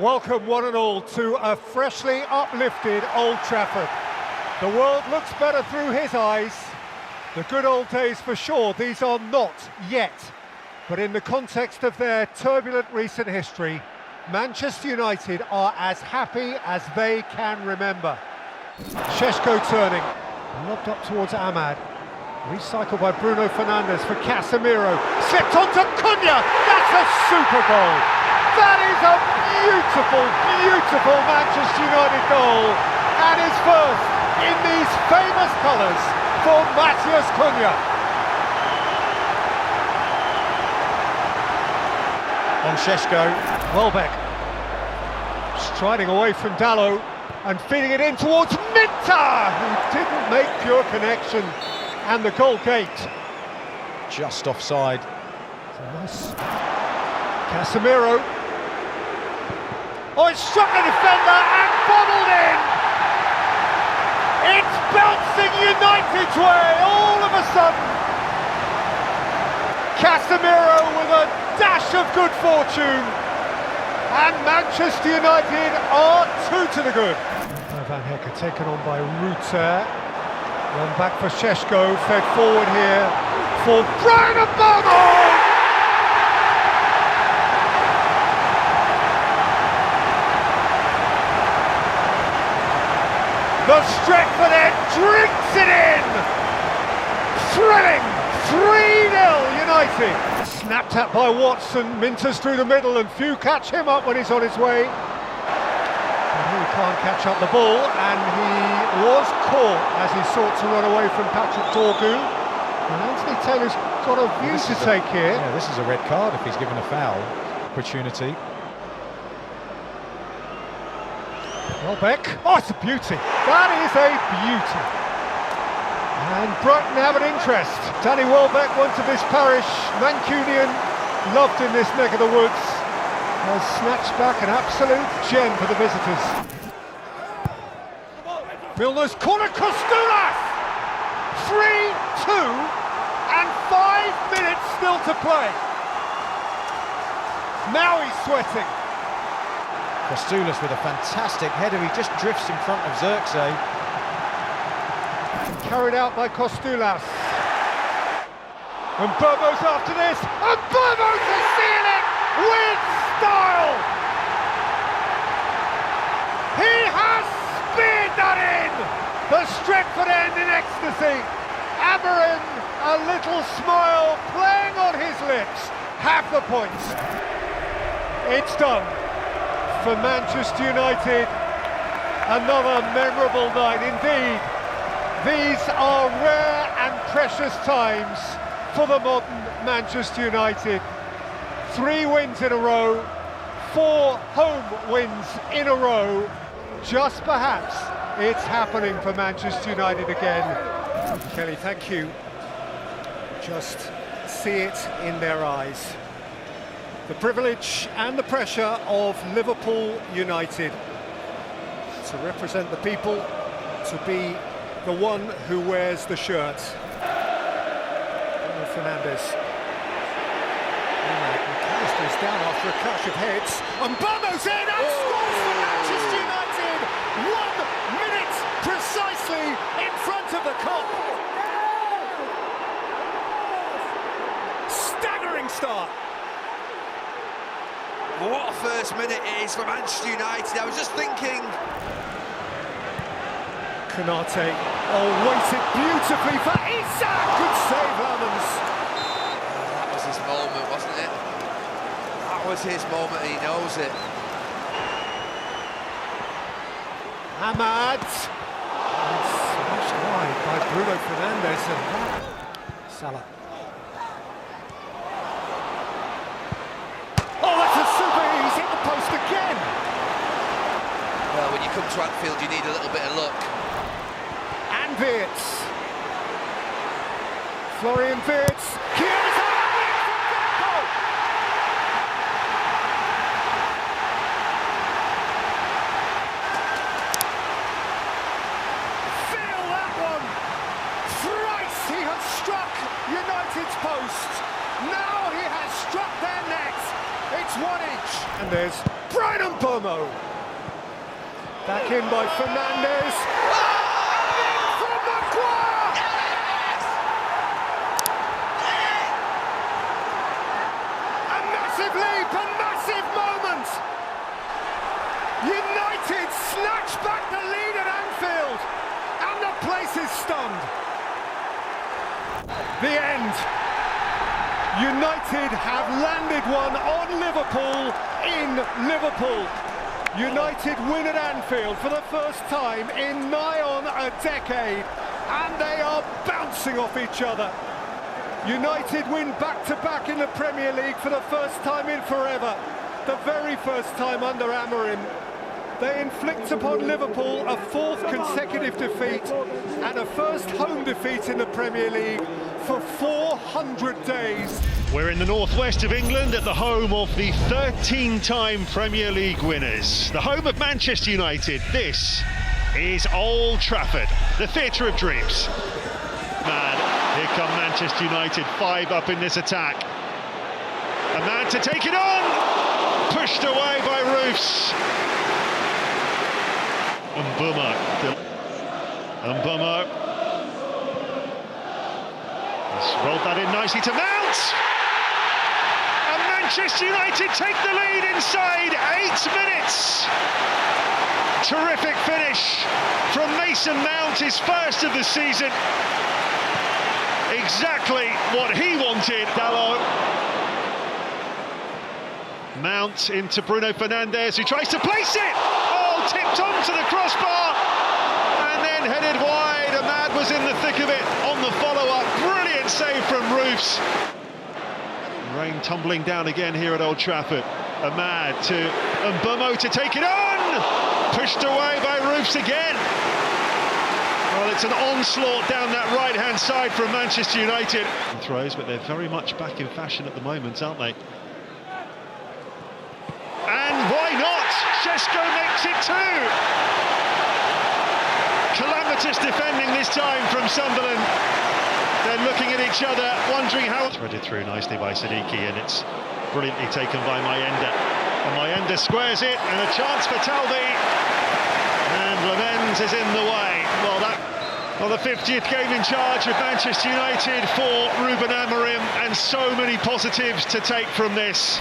Welcome one and all to a freshly uplifted Old Trafford. The world looks better through his eyes. The good old days for sure, these are not yet. But in the context of their turbulent recent history, Manchester United are as happy as they can remember. Šeško turning, lobbed up towards Ahmad. Recycled by Bruno Fernandes for Casemiro. Slipped onto Cunha. That's a super goal. That is a beautiful, beautiful Manchester United goal. And his first in these famous colours for Matheus Cunha. On Šeško, Welbeck. Striding away from Dalot and feeding it in towards Minter, who didn't make pure connection. And the goal gate just offside. Nice. Casemiro. Oh, it struck the defender and bobbled in. It's bouncing United's way all of a sudden. Casemiro with a dash of good fortune, and Manchester United are 2 to the good. Van Hecker taken on by Ruter. One back for Šeško, fed forward here for bruno. The Stretford end drinks it in! Thrilling! 3-0 United! Snapped at by Watson, Minter's through the middle and few catch him up when he's on his way. He can't catch up the ball, and he was caught as he sought to run away from Patrick Torgu. And Anthony Taylor's got a view to take here. Yeah, this is a red card if he's given a foul opportunity. Welbeck. Oh, it's a beauty. That is a beauty. And Brighton have an interest. Danny Welbeck, once of this parish, Mancunian, loved in this neck of the woods, has snatched back an absolute gem for the visitors. Milner's corner, Kostulas! 3-2 and 5 minutes still to play. Now he's sweating. Kostulas with a fantastic header, he just drifts in front of Xerxes. Carried out by Kostulas. And Burbo's after this, and Burbo to seal it with style! He has speared that in! The Stretford end in ecstasy. Amorim, a little smile playing on his lips. Half the points. It's done. For Manchester United, another memorable night indeed. These are rare and precious times for the modern Manchester United. 3 wins in a row, 4 home wins in a row. Just perhaps it's happening for Manchester United again. Kelly, thank you. Just see it in their eyes. The privilege and the pressure of Liverpool United to represent the people, to be the one who wears the shirt. Fernandes. McAllister's down after a clash of heads, and Bruno's in and scores for Manchester United! 1 minute precisely in front of the Kop. Staggering start. What a first minute it is for Manchester United. I was just thinking. Konate, waited beautifully for Isak. Good save, Lamans. That was his moment, wasn't it? That was his moment, he knows it. Ahmad. And smashed wide by Bruno Fernandes and Salah. He's hit the post again. Well, when you come to Anfield, you need a little bit of luck. And Wirtz. Florian Wirtz. Chiesa! Feel that one. Thrice he has struck United's post. Now he has struck their net. It's 1 inch. And there's Brighton. Mbeumo. Back in by Fernandes. And in from Maguire! A massive leap, a massive moment! United snatch back the lead at Anfield, and the place is stunned. The end. United have landed one on Liverpool in Liverpool. United win at Anfield for the first time in nigh on a decade, and they are bouncing off each other. United win back-to-back in the Premier League for the first time in forever, the very first time under Amorim. They inflict upon Liverpool a fourth consecutive defeat and a first home defeat in the Premier League for 400 days. We're in the northwest of England at the home of the 13-time Premier League winners, the home of Manchester United. This is Old Trafford, the theatre of dreams. Man, here come Manchester United, 5 up in this attack. A man to take it on, pushed away by Roofs. Mbeumo. He's rolled that in nicely to Mount. And Manchester United take the lead inside 8 minutes. Terrific finish from Mason Mount, his first of the season. Exactly what he wanted. Dalot. Mount into Bruno Fernandes, who tries to place it. Oh, tipped onto the crossbar and then headed wide. Ahmad was in the thick of it on the follow-up. Brilliant save from Roofs. Rain tumbling down again here at Old Trafford. Ahmad to Mbeumo to take it on. Pushed away by Roofs again. Well, it's an onslaught down that right-hand side from Manchester United. Throws, but they're very much back in fashion at the moment, aren't they? And why not? Šeško makes it 2. Calamitous defending this time from Sunderland. They're looking at each other, wondering how... Threaded through nicely by Siddiqui, and it's brilliantly taken by Mayenda. And Mayenda squares it, and a chance for Talbi. And Lemens is in the way. Well, the 50th game in charge of Manchester United for Ruben Amorim, and so many positives to take from this.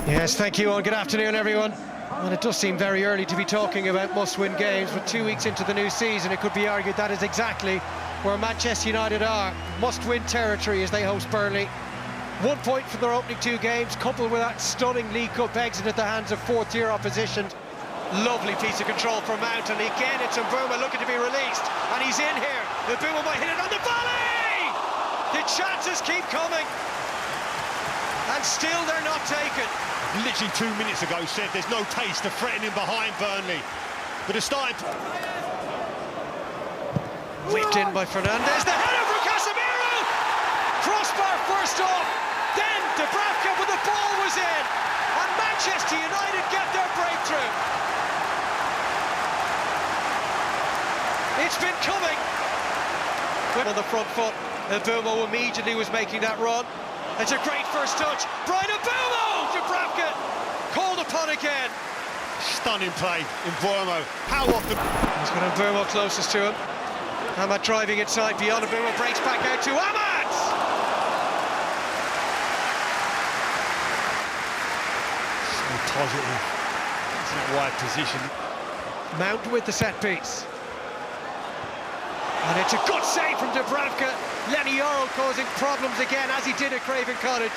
Yes, thank you, and good afternoon, everyone. Well, it does seem very early to be talking about must-win games, but 2 weeks into the new season, it could be argued that is exactly where Manchester United are. Must-win territory as they host Burnley. 1 point for their opening 2 games, coupled with that stunning League Cup exit at the hands of fourth-tier opposition. Lovely piece of control from Mount, and again it's Mbeumo looking to be released, and he's in here. Mbeumo might hit it on the volley! The chances keep coming, and still they're not taken. Literally 2 minutes ago said there's no taste of threatening behind Burnley, but it's starting. Whipped in by Fernandes, the header from Casemiro! Crossbar first off, then Dubravka, but the ball was in, and Manchester United get their breakthrough. It's been coming. On the front foot, Mbeumo immediately was making that run. It's a great first touch. Brian Mbeumo! Dubravka called upon again. Stunning play in Mbeumo. How often? He's got Mbeumo closest to him. Ahmad driving inside beyond. Mbeumo breaks back out to Ahmad! So positive. It's in a wide position. Mount with the set piece. And it's a good save from Dubravka. Lenny Yoro causing problems again, as he did at Craven Cottage.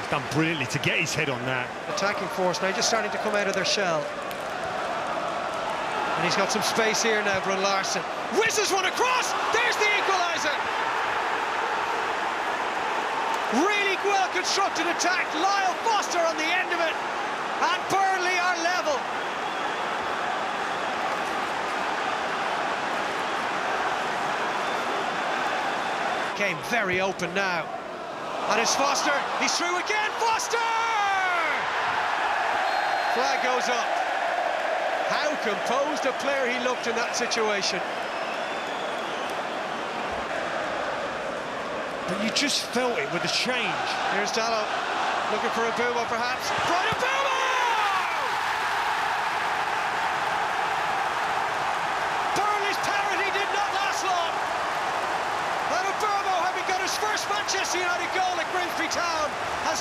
He's done brilliantly to get his head on that. Attacking force now just starting to come out of their shell. And he's got some space here now, Brun Larsen. Whistles one across! There's the equaliser! Really well-constructed attack. Lyle Foster on the end of it. And Burnley are level. Came very open now, and it's Foster. He's through again. Foster! Flag goes up. How composed a player he looked in that situation. But you just felt it with the change. Here's Dalot looking for Mbeumo, perhaps. Brian Mbeumo!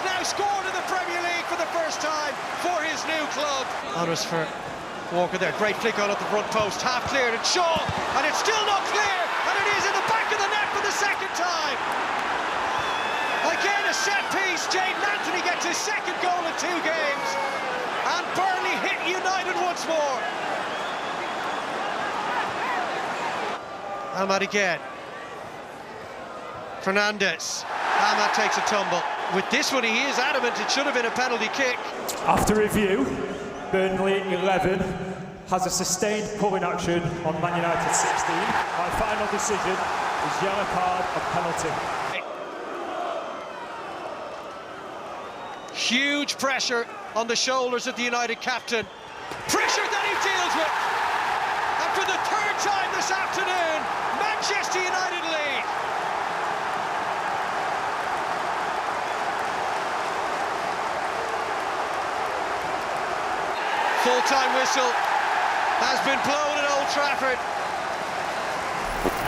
now scored in the Premier League for the first time for his new club. Honours for Walker there, great flick on at the front post, half cleared, and Shaw, and it's still not clear, and it is in the back of the net for the second time. Again, a set piece. Jaden Antony gets his second goal in 2 games, and Burnley hit United once more. Ahmad again. Fernandes. Ahmad takes a tumble. With this one, he is adamant it should have been a penalty kick. After review, Burnley 11 has a sustained pulling action on Man United 16. My final decision is yellow card and penalty. Huge pressure on the shoulders of the United captain. Pressure that he deals with. And for the 3rd time this afternoon, Manchester United lead. Full-time whistle has been blown at Old Trafford.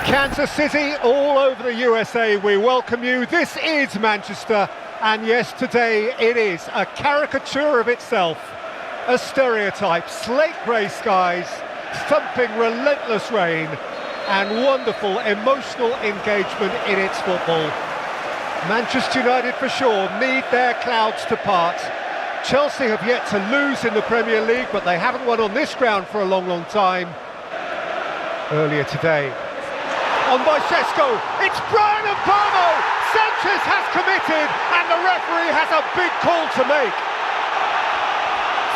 Kansas City, all over the USA, we welcome you. This is Manchester, and yes, today it is a caricature of itself. A stereotype, slate grey skies, thumping relentless rain, and wonderful emotional engagement in its football. Manchester United for sure need their clouds to part. Chelsea have yet to lose in the Premier League, but they haven't won on this ground for a long, long time. Earlier today, on by Sesko, it's Brian and Bruno! Sanchez has committed, and the referee has a big call to make.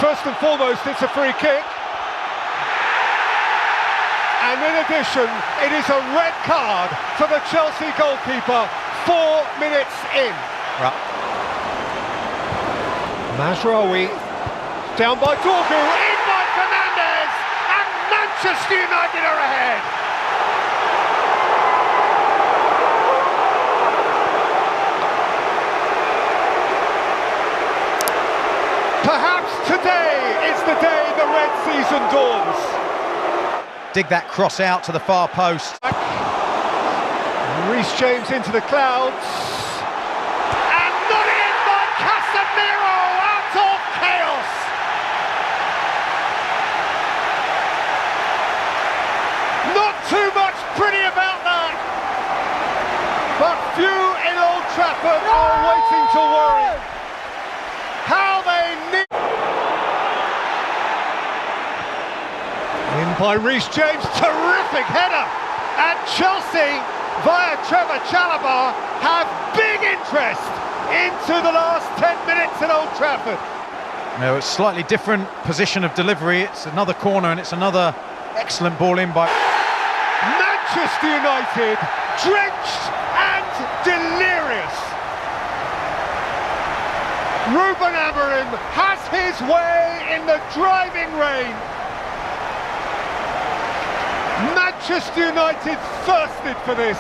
First and foremost, it's a free kick. And in addition, it is a red card for the Chelsea goalkeeper 4 minutes in. Right. Mazraoui, down by Dorgu, in by Fernandes, and Manchester United are ahead. Perhaps today is the day the red season dawns. Dig that cross out to the far post. Reece James into the clouds. And not in by Casemiro out of chaos. Not too much pretty about that. But few in Old Trafford are waiting to worry. How they need. In by Reece James, terrific header. And Chelsea, via Trevor Chalobah, have big interest into the last 10 minutes at Old Trafford. No, it's slightly different position of delivery. It's another corner and it's another excellent ball in by Manchester United, drenched and delirious. Ruben Amorim has his way in the driving rain. Manchester United thirsted for this.